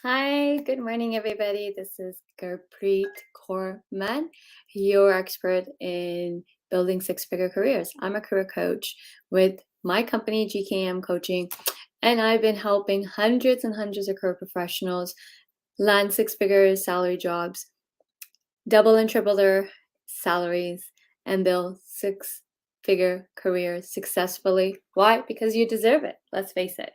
Hi, good morning, everybody. This is Gurpreet Kaur, your expert in building six-figure careers. I'm a career coach with my company, GKM Coaching, and I've been helping hundreds and hundreds of career professionals land six-figure salary jobs, double and triple their salaries, and build six-figure careers successfully. Why? Because you deserve it. Let's face it.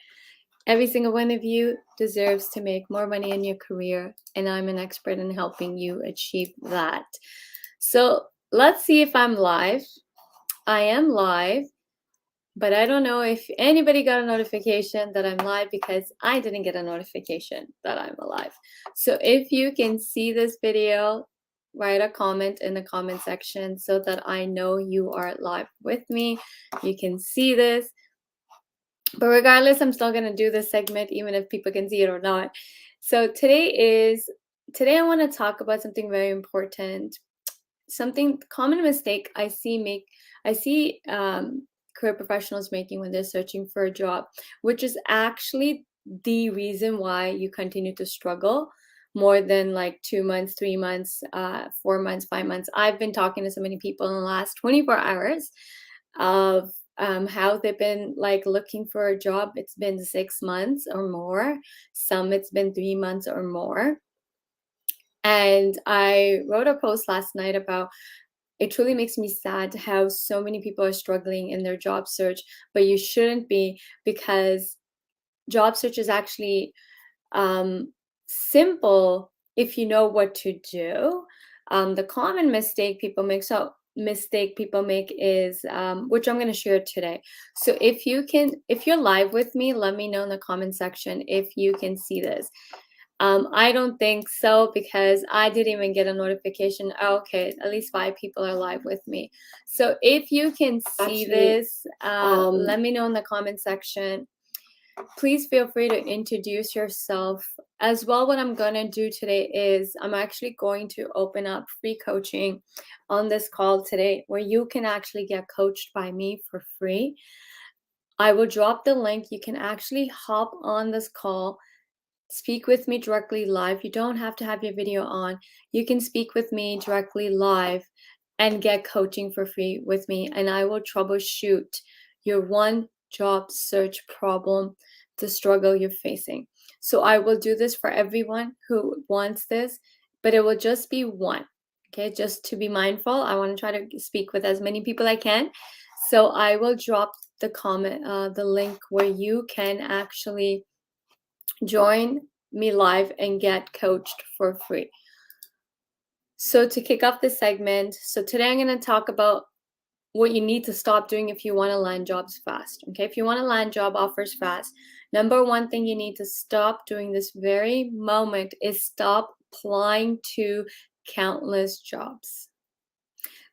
Every single one of you deserves to make more money in your career, and I'm an expert in helping you achieve that. So let's see if I'm live. I am live, but I don't know if anybody got a notification that I'm live because I didn't get a notification that I'm alive. So if you can see this video, write a comment in the comment section so that I know you are live with me. You can see this. But regardless, I'm still going to do this segment even if people can see it or not. So today I want to talk about something very important. Something common mistake I see career professionals making when they're searching for a job, which is actually the reason why you continue to struggle more than like 2 months, 3 months, 4 months, 5 months. I've been talking to so many people in the last 24 hours of how they've been like looking for a job. It's been 6 months or more. Some it's been 3 months or more. And I wrote a post last night about it truly makes me sad how so many people are struggling in their job search, but you shouldn't be, because job search is actually simple if you know what to do. The common mistake people make is which I'm going to share today. So if you're live with me, let me know in the comment section if you can see this. I don't think so because I didn't even get a notification. Oh, okay, at least 5 people are live with me. So if you can see this, let me know in the comment section. Please feel free to introduce yourself. As well, what I'm going to do today is I'm actually going to open up free coaching on this call today where you can actually get coached by me for free. I will drop the link. You can actually hop on this call, speak with me directly live. You don't have to have your video on. You can speak with me directly live and get coaching for free with me, and I will troubleshoot your one job search problem, the struggle you're facing. So I will do this for everyone who wants this, but it will just be one. Okay, just to be mindful, I want to try to speak with as many people I can. So I will drop the link where you can actually join me live and get coached for free. So to kick off this segment, so today I'm going to talk about what you need to stop doing if you want to land jobs fast. Okay, if you want to land job offers fast, number one thing you need to stop doing this very moment is stop applying to countless jobs.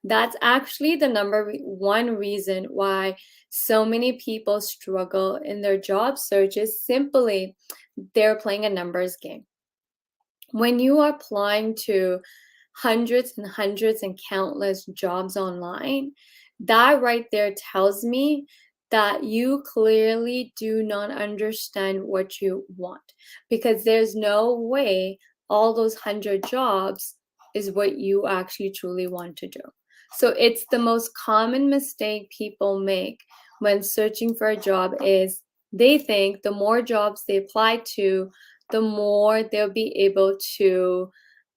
That's actually the number one reason why so many people struggle in their job search is simply they're playing a numbers game. When you are applying to hundreds and hundreds and countless jobs online, that right there tells me that you clearly do not understand what you want, because there's no way all those 100 jobs is what you actually truly want to do. So it's the most common mistake people make when searching for a job is they think the more jobs they apply to, the more they'll be able to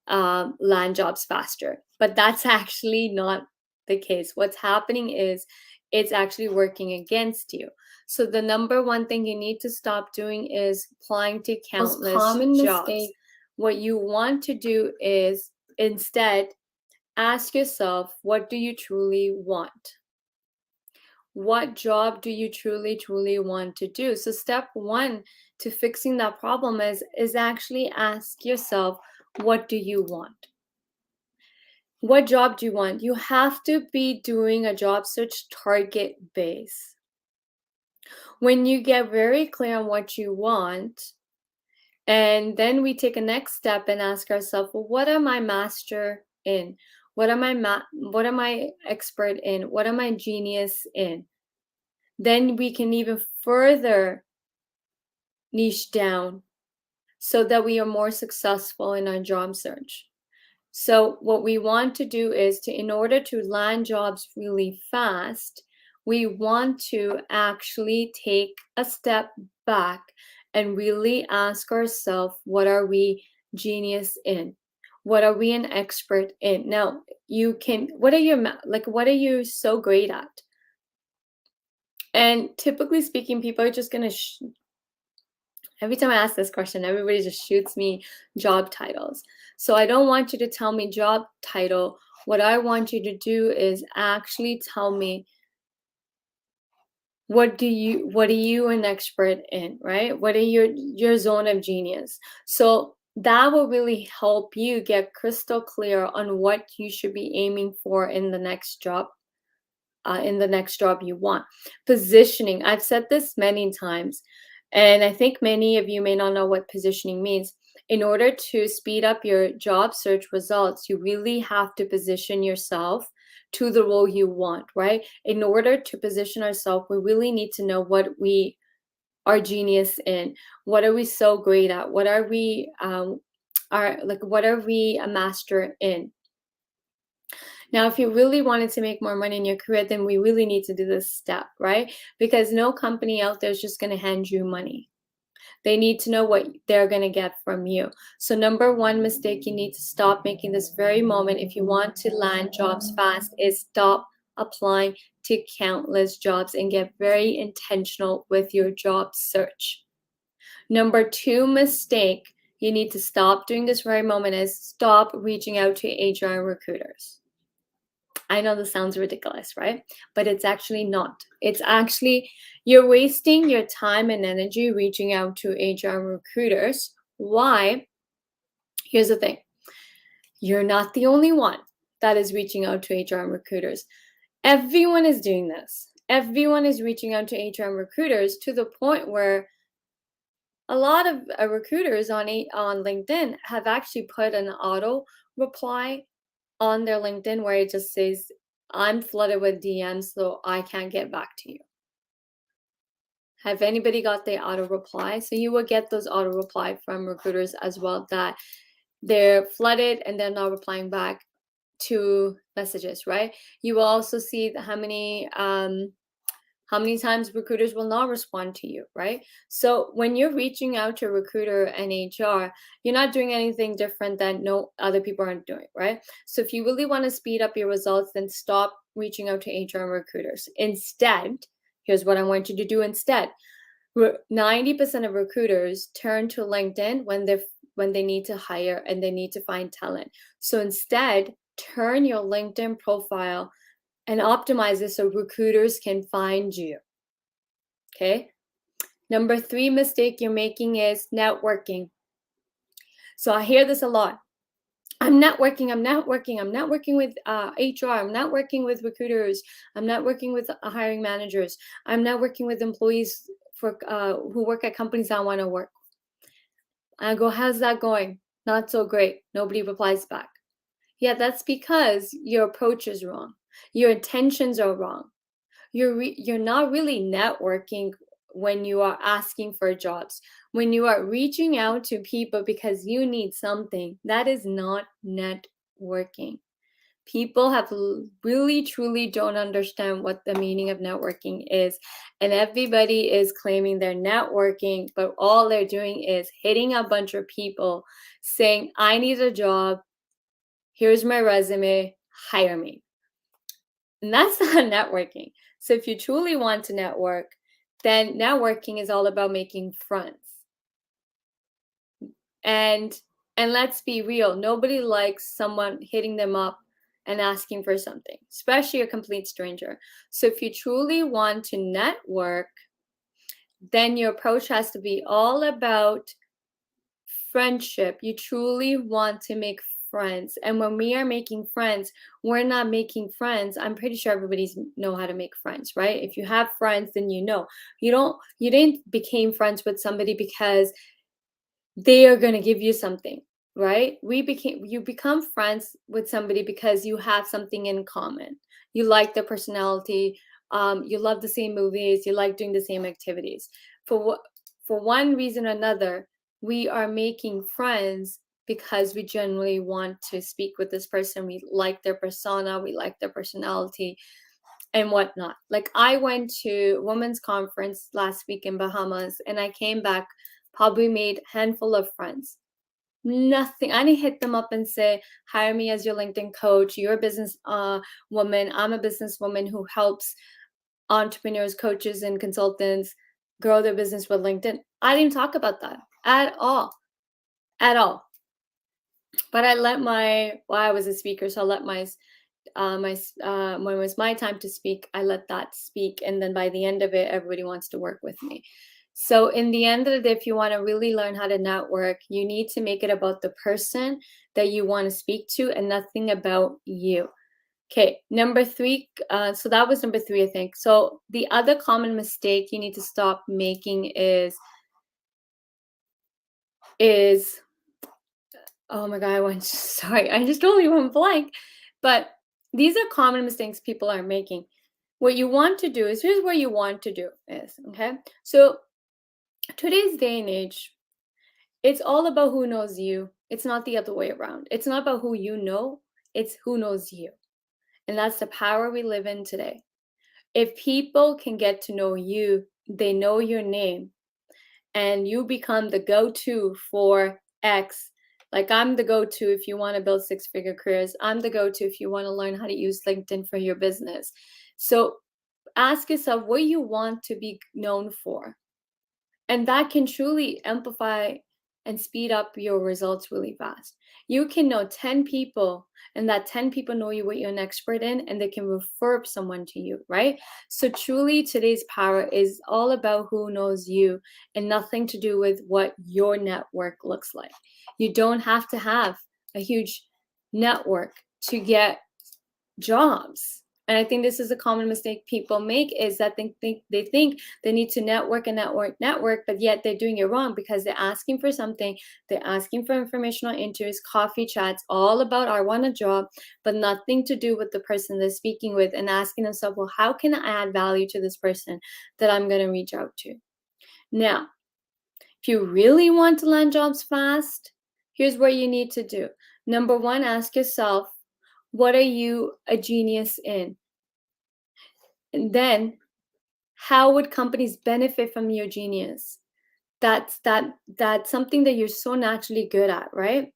land jobs faster. But that's actually not the case. What's happening is it's actually working against you. So the number one thing you need to stop doing is applying to countless jobs. What you want to do is instead ask yourself, what do you truly want? What job do you truly want to do? So step one to fixing that problem is actually ask yourself, what do you want? What job do you want? You have to be doing a job search target base. When you get very clear on what you want, and then we take a next step and ask ourselves, well, what am I master in? What am I expert in? What am I genius in? Then we can even further niche down. so that we are more successful in our job search. So what we want to do is in order to land jobs really fast, we want to actually take a step back and really ask ourselves, what are we genius in? What are we an expert in? Now, what are you so great at? And typically speaking, people are just going to every time I ask this question, everybody just shoots me job titles. So I don't want you to tell me job title. What I want you to do is actually tell me, what are you an expert in, right? What are your zone of genius? So that will really help you get crystal clear on what you should be aiming for in the next job. In the next job you want. Positioning. I've said this many times, and I think many of you may not know what positioning means. In order to speed up your job search results, you really have to position yourself to the role you want, right? In order to position ourselves, we really need to know what we are genius in. What are we so great at? What are we what are we a master in? Now, if you really wanted to make more money in your career, then we really need to do this step, right? Because no company out there is just going to hand you money. They need to know what they're going to get from you. So number one mistake you need to stop making this very moment if you want to land jobs fast is stop applying to countless jobs and get very intentional with your job search. Number two mistake you need to stop doing this very moment is stop reaching out to HR recruiters. I know this sounds ridiculous, right? But it's actually not. It's actually, you're wasting your time and energy reaching out to HR recruiters. Why? Here's the thing. You're not the only one that is reaching out to HR recruiters. Everyone is doing this. Everyone is reaching out to HR recruiters to the point where a lot of recruiters on LinkedIn have actually put an auto reply on their LinkedIn where it just says, I'm flooded with DMs, so I can't get back to you. Have anybody got the auto reply? So you will get those auto reply from recruiters as well, that they're flooded and they're not replying back to messages, right? You will also see how many times recruiters will not respond to you, right? So when you're reaching out to a recruiter and HR, you're not doing anything different than no other people aren't doing, right? So if you really want to speed up your results, then stop reaching out to HR recruiters. Instead, here's what I want you to do instead. 90% of recruiters turn to LinkedIn when they need to hire and they need to find talent. So instead, turn your LinkedIn profile and optimize it so recruiters can find you. Okay. Number three mistake you're making is networking. So I hear this a lot. I'm not working with HR. I'm not working with recruiters. I'm not working with hiring managers. I'm not working with employees who work at companies I want to work. I go, how's that going? Not so great. Nobody replies back. Yeah, that's because your approach is wrong. Your intentions are wrong. You're not really networking when you are asking for jobs. When you are reaching out to people because you need something, that is not networking. People have really truly don't understand what the meaning of networking is, and everybody is claiming they're networking, but all they're doing is hitting a bunch of people saying, I need a job, here's my resume, hire me. And that's not networking. So if you truly want to network, then networking is all about making friends. And let's be real, nobody likes someone hitting them up and asking for something, especially a complete stranger. So if you truly want to network, then your approach has to be all about friendship. You truly want to make friends. And when we are making friends, we're not making friends. I'm pretty sure everybody's know how to make friends, right? If you have friends, then you know. You didn't become friends with somebody because they are going to give you something, right? You become friends with somebody because you have something in common. You like their personality, you love the same movies, you like doing the same activities. For one reason or another, we are making friends because we genuinely want to speak with this person. We like their persona, we like their personality and whatnot. Like I went to women's conference last week in Bahamas and I came back, probably made handful of friends. Nothing. I didn't hit them up and say, hire me as your LinkedIn coach. You're a business woman. I'm a businesswoman who helps entrepreneurs, coaches, and consultants grow their business with LinkedIn. I didn't talk about that at all. At all. But I was a speaker, so I let when it was my time to speak, I let that speak. And then by the end of it, everybody wants to work with me. So in the end of the day, if you want to really learn how to network, you need to make it about the person that you want to speak to and nothing about you. Okay, number 3. So that was number 3, I think. So the other common mistake you need to stop making is oh my God, sorry, I just totally went blank. But these are common mistakes people are making. What you want to do is, here's what you want to do is, okay? So today's day and age, it's all about who knows you. It's not the other way around. It's not about who you know, it's who knows you. And that's the power we live in today. If people can get to know you, they know your name, and you become the go-to for X. Like I'm the go-to if you want to build 6-figure careers. I'm the go-to if you want to learn how to use LinkedIn for your business. So ask yourself what you want to be known for. And that can truly amplify and speed up your results really fast. You can know 10 people, and that 10 people know you what you're an expert in, and they can refer someone to you, right? So truly today's power is all about who knows you and nothing to do with what your network looks like. You don't have to have a huge network to get jobs. And I think this is a common mistake people make, is that they think they need to network and network, but yet they're doing it wrong because they're asking for something. They're asking for informational interviews, coffee chats, all about I want a job, but nothing to do with the person they're speaking with, and asking themselves, well, how can I add value to this person that I'm going to reach out to? Now, if you really want to land jobs fast, here's what you need to do. Number 1, ask yourself, what are you a genius in? And then how would companies benefit from your genius? That's something that you're so naturally good at, right?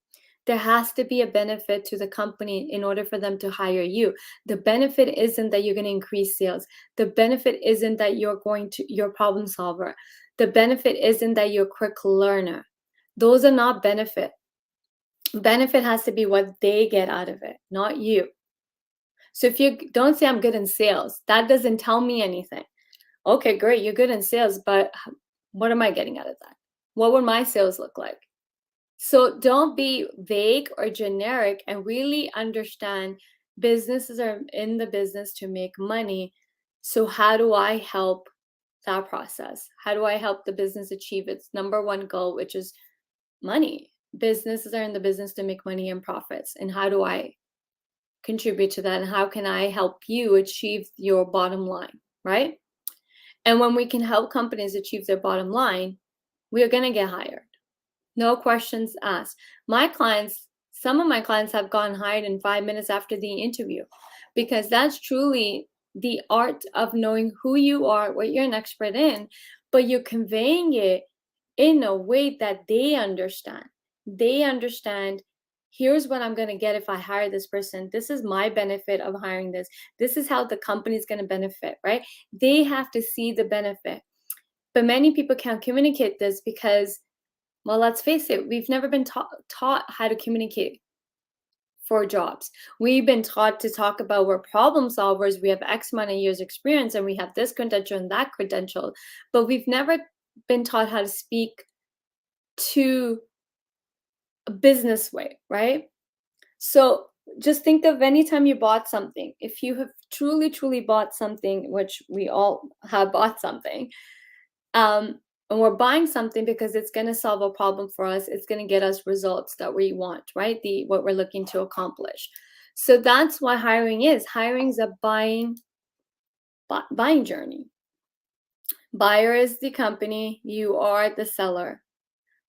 There has to be a benefit to the company in order for them to hire you. The benefit isn't that you're going to increase sales. The benefit isn't that you're a problem solver. The benefit isn't that you're a quick learner. Those are not benefit. Benefit has to be what they get out of it, not you. So if you don't say I'm good in sales, that doesn't tell me anything. Okay, great, you're good in sales, but what am I getting out of that? What would my sales look like? So don't be vague or generic, and really understand businesses are in the business to make money. So how do I help that process? How do I help the business achieve its number 1 goal, which is money? Businesses are in the business to make money and profits. And how do I contribute to that? And how can I help you achieve your bottom line, right? And when we can help companies achieve their bottom line, we are going to get hired. No questions asked. Some of my clients have gotten hired in 5 minutes after the interview, because that's truly the art of knowing who you are, what you're an expert in, but you're conveying it in a way that they understand. They understand, here's what I'm going to get if I hire this person. This is my benefit of hiring this. This is how the company is going to benefit, right? They have to see the benefit. But many people can't communicate this because, well, let's face it, we've never been taught how to communicate for jobs. We've been taught to talk about we're problem solvers, we have X amount of years experience, and we have this credential and that credential, but we've never been taught how to speak to a business way, right? So just think of any time you bought something. If you have truly bought something, which we all have bought something, and we're buying something because it's going to solve a problem for us, it's going to get us results that we want, right? What we're looking to accomplish. So that's why hiring is a buying journey. Buyer is the company, you are the seller.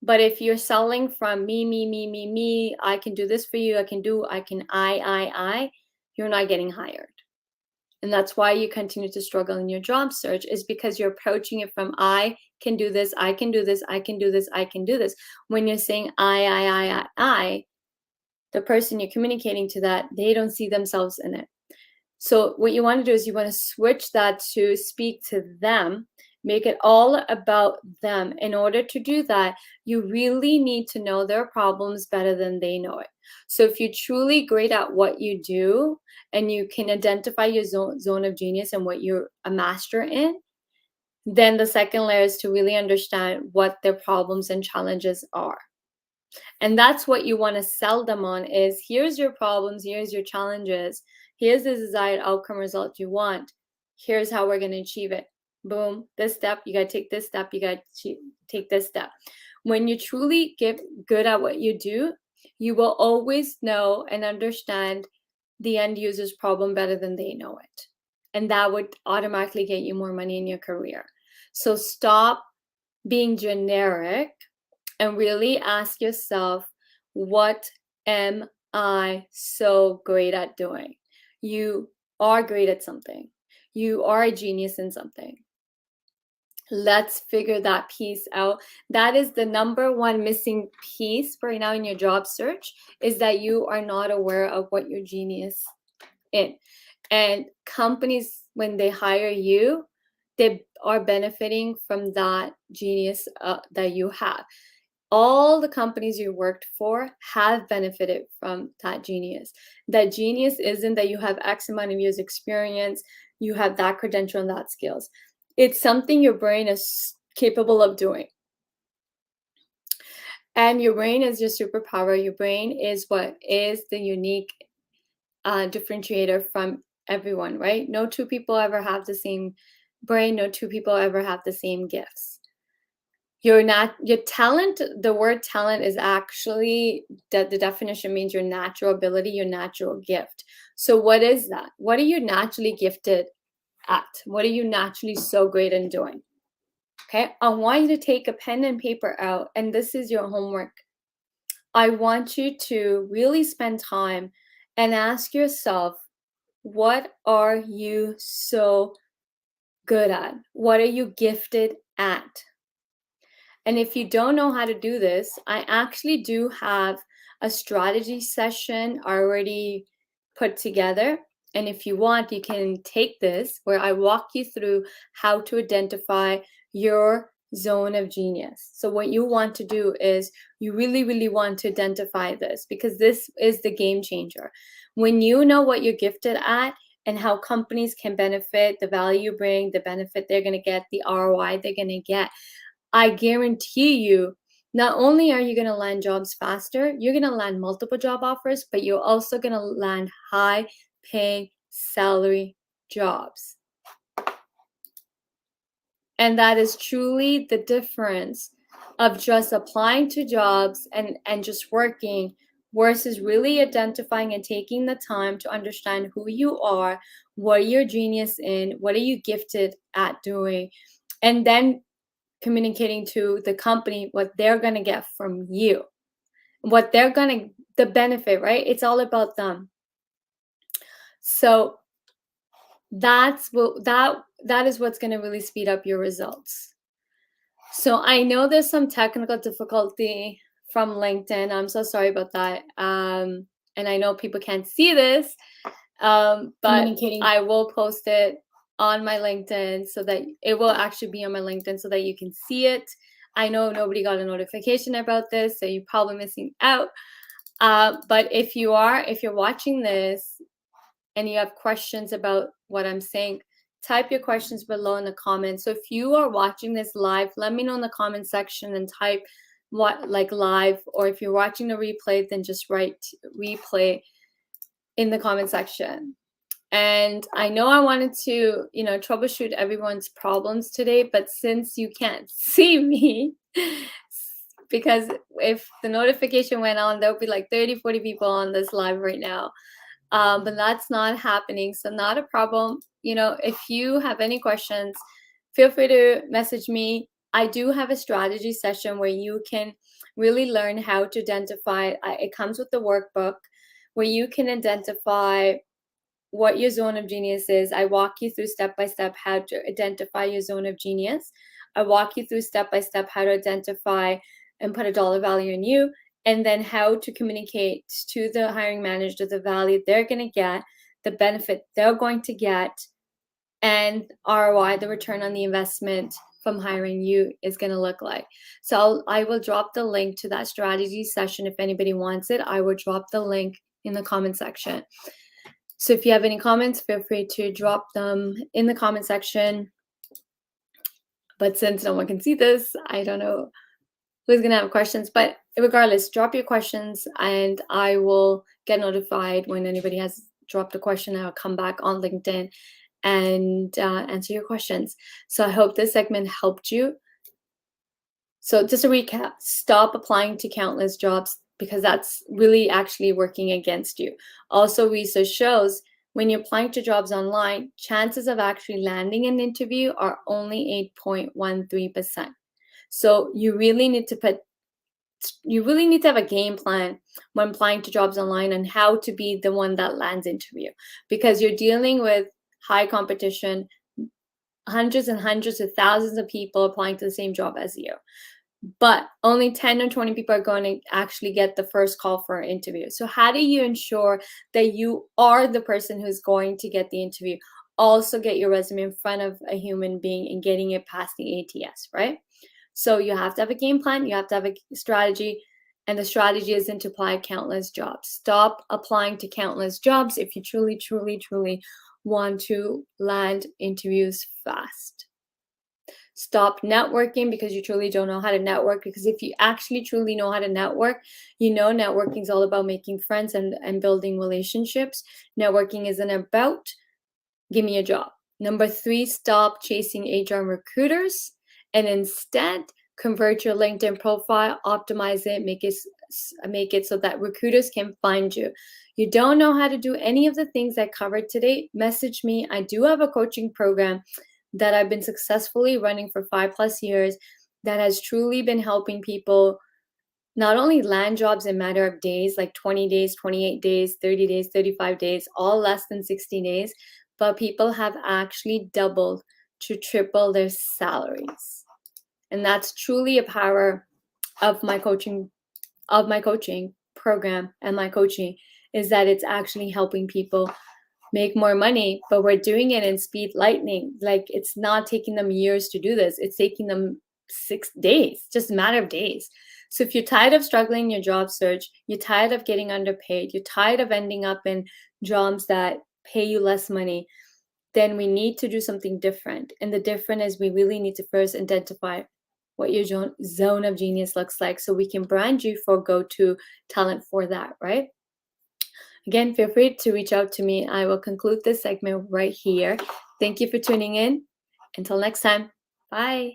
But if you're selling from me, I can do this for you, you're not getting hired. And that's why you continue to struggle in your job search, is because you're approaching it from I can do this, I can do this, I can do this, I can do this. When you're saying I, the person you're communicating to, that they don't see themselves in it. So what you want to do is you want to switch that to speak to them, make it all about them. In order to do that, you really need to know their problems better than they know it. So if you're truly great at what you do and you can identify your zone of genius and what you're a master in, then the second layer is to really understand what their problems and challenges are. And that's what you want to sell them on, is here's your problems, here's your challenges, here's the desired outcome result you want, here's how we're going to achieve it. Boom, this step, you got to take this step, you got to take this step. When you truly get good at what you do, you will always know and understand the end user's problem better than they know it. And that would automatically get you more money in your career. So stop being generic and really ask yourself, what am I so great at doing? You are great at something. You are a genius in something. Let's figure that piece out. That is the number one missing piece right now in your job search, is that you are not aware of what your genius in. And companies, when they hire you, they are benefiting from that genius that you have. All the companies you worked for have benefited from that genius. That genius isn't that you have X amount of years experience, you have that credential and that skills. It's something your brain is capable of doing. And your brain is your superpower. Your brain is what is the unique differentiator from everyone, right? No two people ever have the same brain. No two people ever have the same gifts. Your talent, the word talent is actually, the definition means your natural ability, your natural gift. So what is that? What are you naturally gifted at? What are you naturally so great in doing? Okay, I want you to take a pen and paper out, and this is your homework. I want you to really spend time and ask yourself, what are you so good at? What are you gifted at? And if you don't know how to do this, I actually do have a strategy session already put together. And if you want, you can take this, where I walk you through how to identify your zone of genius. So what you want to do is you really, really want to identify this, because this is the game changer. When you know what you're gifted at and how companies can benefit, the value you bring, the benefit they're going to get, the ROI they're going to get, I guarantee you, not only are you going to land jobs faster, you're going to land multiple job offers, but you're also going to land high paying salary jobs. And that is truly the difference of just applying to jobs and just working, versus really identifying and taking the time to understand who you are, what you're genius in, what are you gifted at doing, and then communicating to the company what they're going to get from you, what they're going to, the benefit, right? It's all about them. So that's what that is what's going to really speed up your results. So I know there's some technical difficulty from LinkedIn. I'm so sorry about that. And I know people can't see this, but I will post it on my LinkedIn, so that it will actually be on my LinkedIn so that you can see it. I know nobody got a notification about this, so you're probably missing out. But if you're watching this and you have questions about what I'm saying, type your questions below in the comments. So if you are watching this live, let me know in the comment section and type what, like, live, or if you're watching the replay, then just write replay in the comment section. And I know I wanted to, troubleshoot everyone's problems today, but since you can't see me, because if the notification went on, there would be like 30, 40 people on this live right now. But that's not happening, so not a problem. If you have any questions, feel free to message me I do have a strategy session where you can really learn how to identify. It comes with the workbook where you can identify what your zone of genius is. I walk you through step by step how to identify your zone of genius. I walk you through step by step how to identify and put a dollar value in you, and then how to communicate to the hiring manager the value they're going to get, the benefit they're going to get, and ROI, the return on the investment from hiring you, is going to look like. So I will drop the link to that strategy session if anybody wants it. I will drop the link in the comment section. So if you have any comments, feel free to drop them in the comment section. But since no one can see this, I don't know who's going to have questions. But regardless, drop your questions and I will get notified when anybody has dropped a question. I'll come back on LinkedIn and answer your questions. So I hope this segment helped you. So just a recap, stop applying to countless jobs because that's really actually working against you. Also, research shows when you're applying to jobs online, chances of actually landing an interview are only 8.13%. So you really need to have a game plan when applying to jobs online on how to be the one that lands interview, because you're dealing with high competition, hundreds and hundreds of thousands of people applying to the same job as you. But only 10 or 20 people are going to actually get the first call for an interview. So how do you ensure that you are the person who's going to get the interview? Also get your resume in front of a human being and getting it past the ATS, right? So you have to have a game plan, you have to have a strategy, and the strategy isn't to apply countless jobs. Stop applying to countless jobs if you truly, truly, truly want to land interviews fast. Stop networking because you truly don't know how to network, because if you actually truly know how to network, you know networking is all about making friends and building relationships. Networking isn't about give me a job. Number 3, stop chasing HR recruiters and instead convert your LinkedIn profile, optimize it, make it so that recruiters can find you. You don't know how to do any of the things I covered today, message me. I do have a coaching program that I've been successfully running for 5+ years that has truly been helping people not only land jobs in a matter of days, like 20 days, 28 days, 30 days, 35 days, all less than 60 days, but people have actually doubled to triple their salaries. And that's truly a power of my coaching program and my coaching, is that it's actually helping people make more money, but we're doing it in speed lightning. Like, it's not taking them years to do this. It's taking them 6 days, just a matter of days. So if you're tired of struggling in your job search, you're tired of getting underpaid, you're tired of ending up in jobs that pay you less money, then we need to do something different. And the different is we really need to first identify what your zone of genius looks like so we can brand you for go-to talent for that, right? Again, feel free to reach out to me. I will conclude this segment right here. Thank you for tuning in. Until next time, bye.